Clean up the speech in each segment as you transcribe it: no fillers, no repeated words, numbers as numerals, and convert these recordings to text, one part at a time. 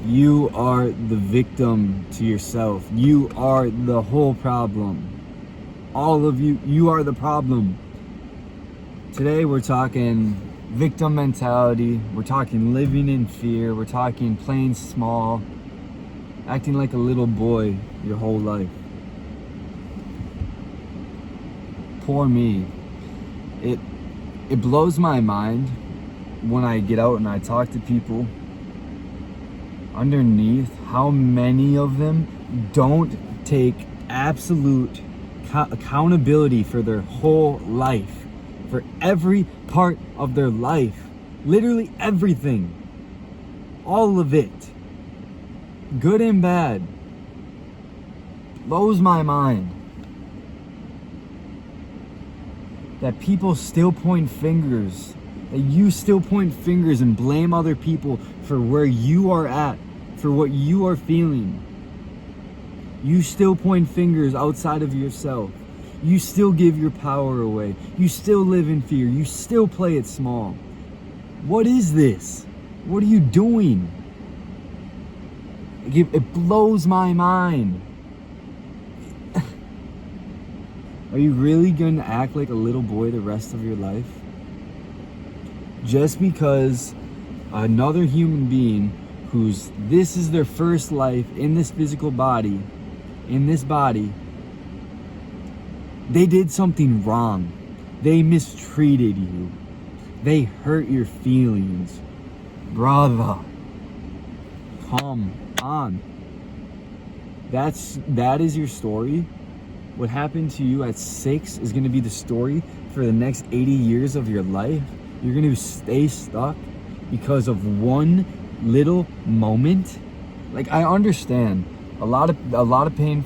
You are the victim to yourself. You are the whole problem. All of you, you are the problem. Today we're talking victim mentality. We're talking living in fear. We're talking playing small, acting like a little boy your whole life. Poor me. It blows my mind when I get out and I talk to people underneath how many of them don't take absolute accountability for their whole life, for every part of their life, literally everything, all of it, good and bad. Blows my mind that people still point fingers, that you still point fingers and blame other people for where you are at, for what you are feeling. You still point fingers outside of yourself. You still give your power away. You still live in fear. You still play it small. What is this? What are you doing? It blows my mind. Are you really going to act like a little boy the rest of your life? Just because another human being this is their first life in this physical body, they did something wrong. They mistreated you. They hurt your feelings. Brother, come on. That is your story. What happened to you at 6 is going to be the story for the next 80 years of your life. You're going to stay stuck because of one little moment. Like, I understand a lot of pain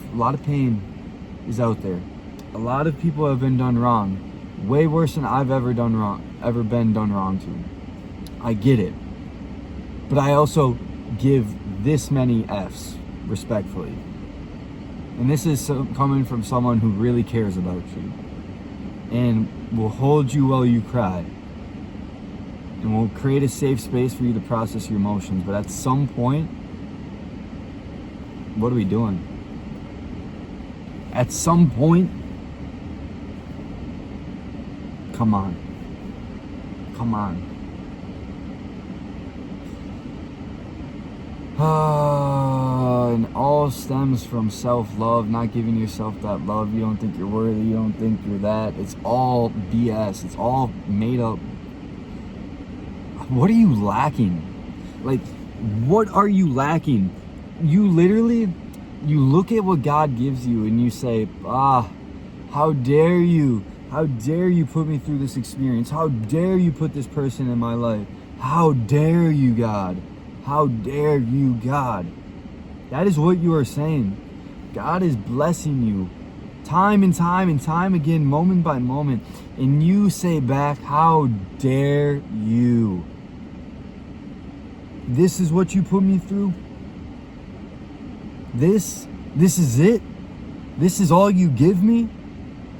is out there. A lot of people have been done wrong, way worse than I've ever been done wrong to. I get it, but I also give this many F's respectfully. And this is coming from someone who really cares about you and will hold you while you cry and will create a safe space for you to process your emotions. But at some point, what are we doing? At some point, come on. And all stems from self-love, not giving yourself that love. You don't think you're worthy, you don't think you're that. It's all BS, it's all made up. What are you lacking? Like, what are you lacking? You look at what God gives you and you say, how dare you? How dare you put me through this experience? How dare you put this person in my life? How dare you, God? How dare you, God? That is what you are saying. God is blessing you time and time again, moment by moment. And you say back, how dare you? This is what you put me through? This is it? This is all you give me?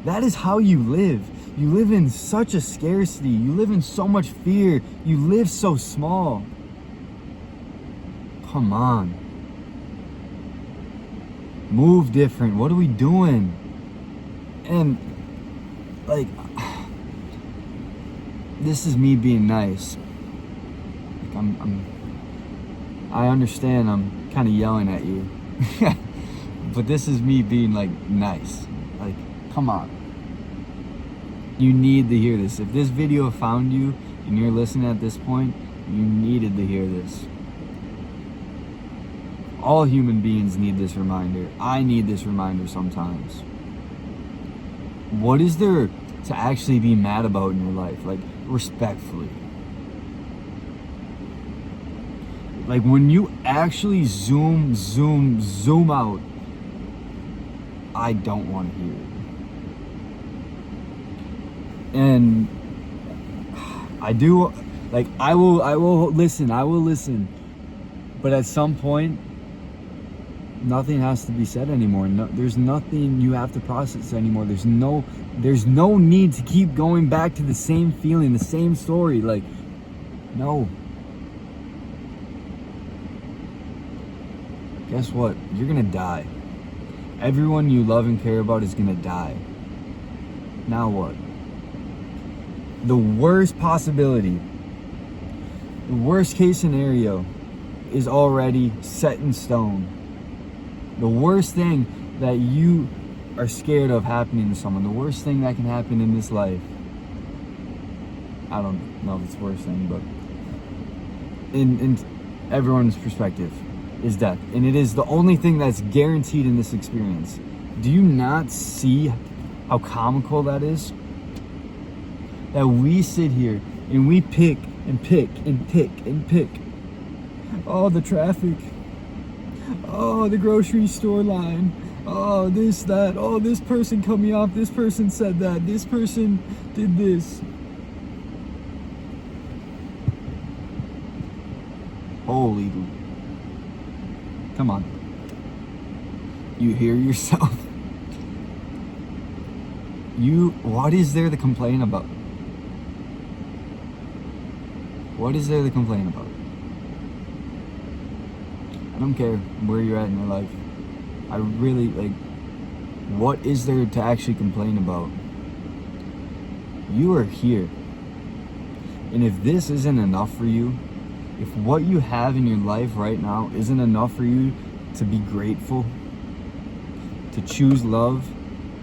That is how you live. You live in such a scarcity. You live in so much fear. You live so small. Come on. Move different. What are we doing? And like, this is me being nice. Like, I understand I'm kind of yelling at you. But this is me being like nice. Like, come on. You need to hear this. If this video found you and you're listening at this point, you needed to hear this. All human beings need this reminder. I need this reminder sometimes. What is there to actually be mad about in your life? Like, respectfully. Like, when you actually zoom out, I don't want to hear it. And I will listen. But at some point, nothing has to be said anymore. There's nothing you have to process anymore. There's no need to keep going back to the same feeling, the same story. Like, no. guess what? You're gonna die. Everyone you love and care about is gonna die. Now what? The worst possibility, the worst case scenario is already set in stone. The worst thing that you are scared of happening to someone, the worst thing that can happen in this life, I don't know if it's the worst thing, but in everyone's perspective, is death. And it is the only thing that's guaranteed in this experience. Do you not see how comical that is? That we sit here and we pick and pick and pick and pick. Oh, the traffic. Oh, the grocery store line. Oh, this, that. Oh, this person cut me off. This person said that. This person did this. Holy. Come on. You hear yourself? What is there to complain about? What is there to complain about? I don't care where you're at in your life. I really, what is there to actually complain about? You are here. And if this isn't enough for you, if what you have in your life right now isn't enough for you to be grateful, to choose love,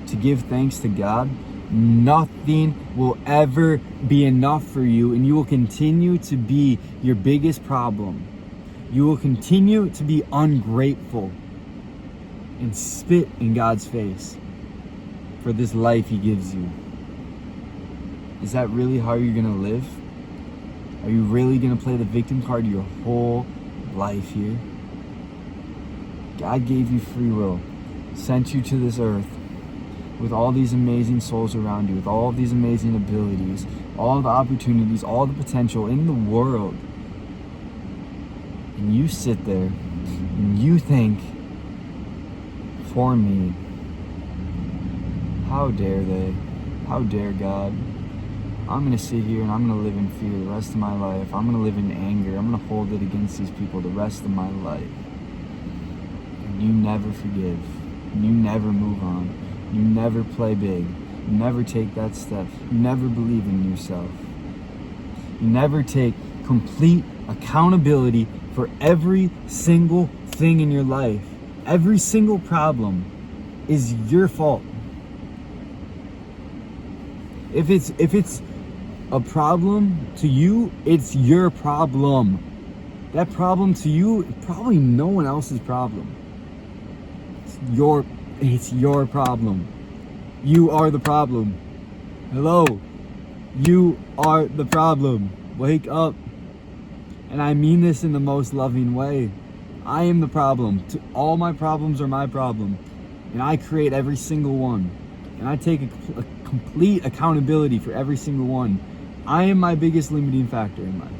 to give thanks to God, nothing will ever be enough for you, and you will continue to be your biggest problem. You will continue to be ungrateful and spit in God's face for this life He gives you. Is that really how you're gonna live? Are you really gonna play the victim card your whole life here? God gave you free will, sent you to this earth with all these amazing souls around you, with all of these amazing abilities, all the opportunities, all the potential in the world. And you sit there and you think, for me, how dare they? How dare God? I'm going to sit here and I'm going to live in fear the rest of my life. I'm going to live in anger. I'm going to hold it against these people the rest of my life. And you never forgive. And you never move on. You never play big. You never take that step. You never believe in yourself. You never take complete accountability for every single thing in your life. Every single problem is your fault. If it's a problem to you, it's your problem. That problem to you is probably no one else's problem. It's your problem. You are the problem. Hello. You are the problem. Wake up. And I mean this in the most loving way. I am the problem. All my problems are my problem. And I create every single one. And I take a complete accountability for every single one. I am my biggest limiting factor in life.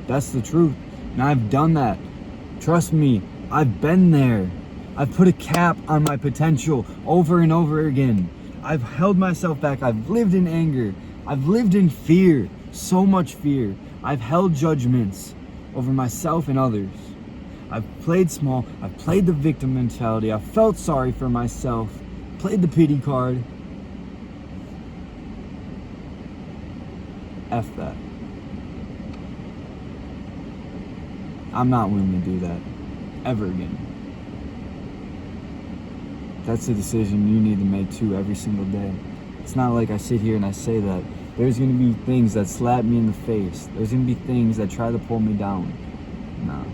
That's the truth. And I've done that. Trust me, I've been there. I've put a cap on my potential over and over again. I've held myself back. I've lived in anger. I've lived in fear. So much fear. I've held judgments over myself and others. I've played small. I've played the victim mentality. I've felt sorry for myself. Played the pity card. F that. I'm not willing to do that ever again. That's a decision you need to make too every single day. It's not like I sit here and I say that. There's going to be things that slap me in the face. There's going to be things that try to pull me down. No.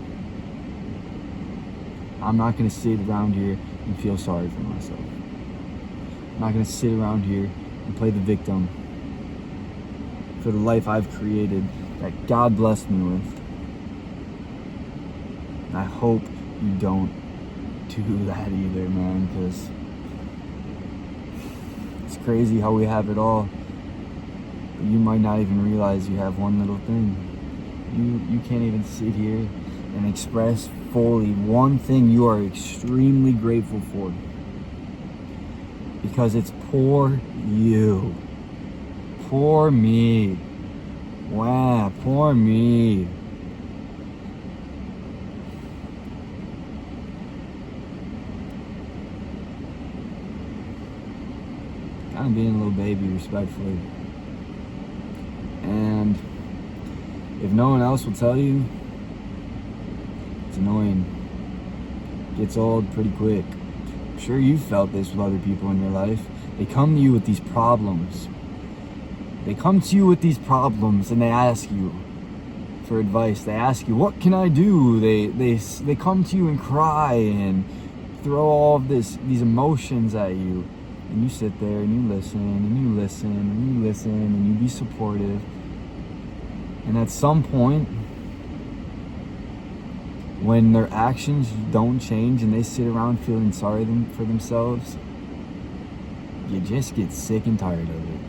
I'm not going to sit around here and feel sorry for myself. I'm not going to sit around here and play the victim for the life I've created that God blessed me with. And I hope you don't do that either, man, because it's crazy how we have it all. But you might not even realize you have one little thing. You can't even sit here and express fully one thing you are extremely grateful for. Because it's poor you. Poor me. Wow, poor me. kind of being a little baby, respectfully. And if no one else will tell you, it's annoying. Gets old pretty quick. I'm sure you've felt this with other people in your life. They come to you with these problems. They come to you with these problems and they ask you for advice. They ask you, what can I do? They come to you and cry and throw all of these emotions at you. And you sit there and you listen and you listen and you listen and you be supportive. And at some point, when their actions don't change and they sit around feeling sorry for themselves, you just get sick and tired of it.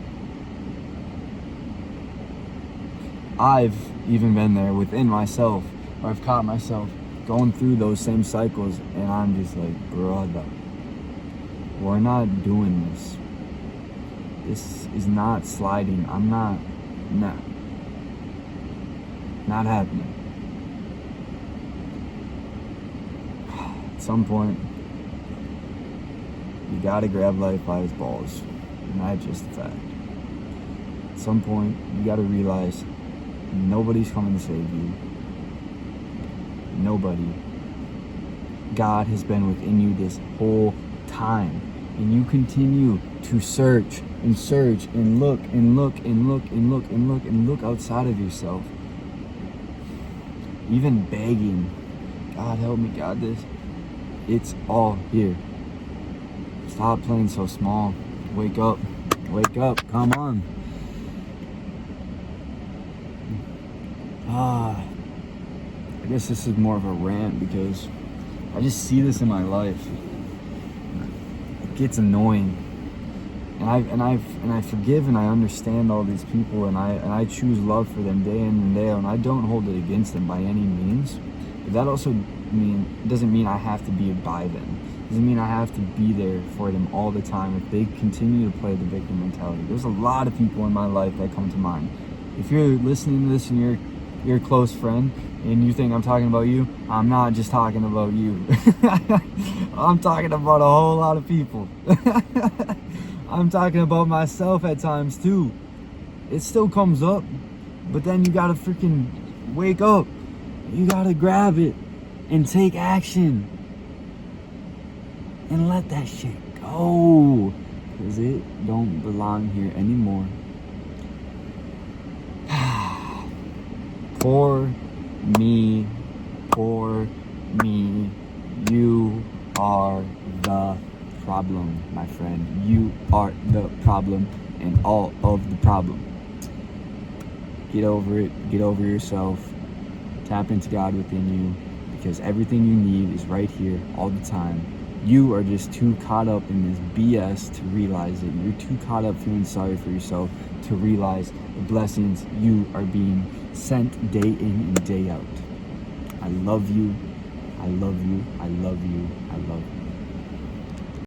I've even been there within myself, or I've caught myself going through those same cycles, and I'm just like, brother, we're not doing this. This is not sliding. Not happening. At some point, you gotta grab life by its balls, and that's just a fact. At some point, you gotta realize nobody's coming to save you. Nobody. God has been within you this whole time, and you continue to search and search and look and look and look and look and look and look outside of yourself, even begging, God help me, God this. It's all here. Stop playing so small. Wake up, come on. I guess this is more of a rant because I just see this in my life. It gets annoying, and I forgive and I understand all these people, and I choose love for them day in and day out, and I don't hold it against them by any means. But that also doesn't mean I have to be by them. Doesn't mean I have to be there for them all the time if they continue to play the victim mentality. There's a lot of people in my life that come to mind. If you're listening to this and you're a close friend and you think I'm talking about you, I'm not just talking about you. I'm talking about a whole lot of people. I'm talking about myself at times too. It still comes up, but then you gotta freaking wake up. You gotta grab it and take action and let that shit go, because it don't belong here anymore. Poor me, you are the problem, my friend. You are the problem and all of the problem. Get over it, get over yourself, tap into God within you, because everything you need is right here all the time. You are just too caught up in this BS to realize it. You're too caught up feeling sorry for yourself to realize the blessings you are being sent day in and day out. I love you. I love you. I love you. I love you.